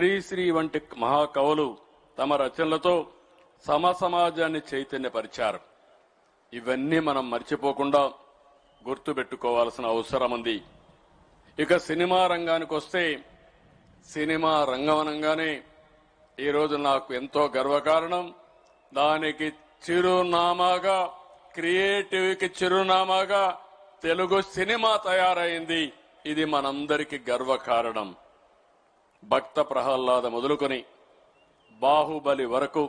శ్రీశ్రీ వంటి మహాకవులు తమ రచనలతో సమాజాన్ని చైతన్యపరిచారు. ఇవన్నీ మనం మర్చిపోకుండా గుర్తుపెట్టుకోవాల్సిన అవసరం ఉంది. ఇక సినిమా రంగానికి వస్తే, సినిమా రంగం అనగానే ఈరోజు నాకు ఎంతో గర్వకారణం. దానికి చిరునామాగా, క్రియేటివ్కి చిరునామాగా తెలుగు సినిమా తయారైంది. ఇది మనందరికీ గర్వకారణం. భక్త ప్రహ్లాద మొదలుకొని బాహుబలి వరకు,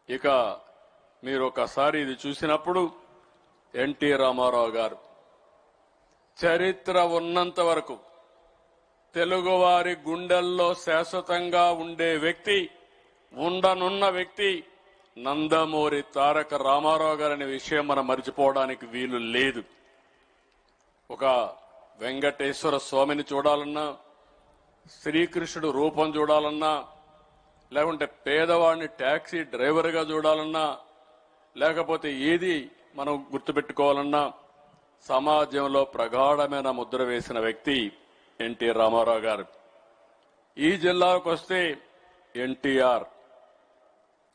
ఇక మీరు ఒకసారి ఇది చూసినప్పుడు ఎన్టీ రామారావు గారు చరిత్ర ఉన్నంత వరకు తెలుగువారి గుండెల్లో శాశ్వతంగా ఉండే వ్యక్తి, ఉండనున్న వ్యక్తి నందమూరి తారక రామారావు గారనే విషయం మనం మర్చిపోవడానికి వీలు లేదు. ఒక వెంకటేశ్వర స్వామిని చూడాలన్నా, శ్రీకృష్ణుడు రూపం చూడాలన్నా, లేకుంటే పేదవాడిని ట్యాక్సీ డ్రైవర్గా చూడాలన్నా, లేకపోతే ఏది మనం గుర్తుపెట్టుకోవాలన్నా సమాజంలో ప్రగాఢమైన ముద్ర వేసిన వ్యక్తి ఎన్టీ రామారావు గారు. ఈ జిల్లాకు వస్తే ఎన్టీఆర్,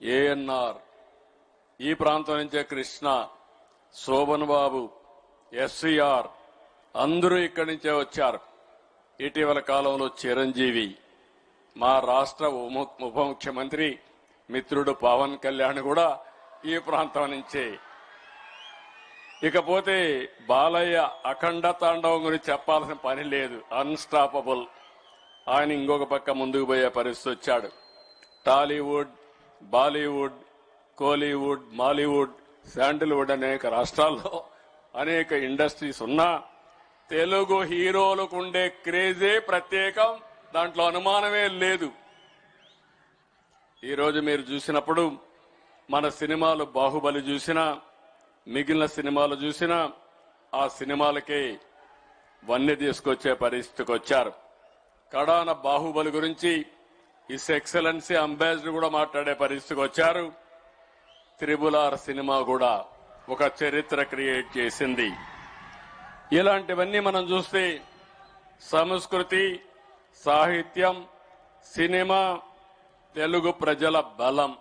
ఏఎన్ఆర్, ఈ ప్రాంతం నుంచే కృష్ణ, శోభన్ బాబు, ఎస్సీఆర్ అందరూ ఇక్కడి నుంచే వచ్చారు. ఇటీవల కాలంలో చిరంజీవి, మా రాష్ట్ర ఉప ముఖ్యమంత్రి మిత్రుడు పవన్ కళ్యాణ్ కూడా ఈ ప్రాంతం నుంచే. ఇకపోతే బాలయ్య అఖండ తాండవం గురించి చెప్పాల్సిన పని లేదు, అన్స్టాపబుల్. ఆయన ఇంకొక పక్క ముందుకు పోయే పరిస్థితి వచ్చాడు. టాలీవుడ్, బాలీవుడ్, కోలీవుడ్, మాలీవుడ్, శాండిల్వుడ్ అనేక రాష్ట్రాల్లో అనేక ఇండస్ట్రీస్ ఉన్నా తెలుగు హీరోలకు ఉండే క్రేజే ప్రత్యేకం, దాంట్లో అనుమానమే లేదు. ఈరోజు మీరు చూసినప్పుడు మన సినిమాలు బాహుబలి చూసినా, మిగిలిన సినిమాలు చూసినా ఆ సినిమాలకే వన్నె తీసుకొచ్చే పరిస్థితికి వచ్చారు. కడాన బాహుబలి గురించి ఇస్ ఎక్సలెన్సీ అంబాసిడర్ కూడా మాట్లాడే పరిస్థితికి వచ్చారు. త్రిబుల్ ఆర్ సినిమా కూడా ఒక చరిత్ర క్రియేట్ చేసింది. ఇలాంటివన్నీ మనం చూస్తే సంస్కృతి, సాహిత్యం, సినిమా తెలుగు ప్రజల బలం.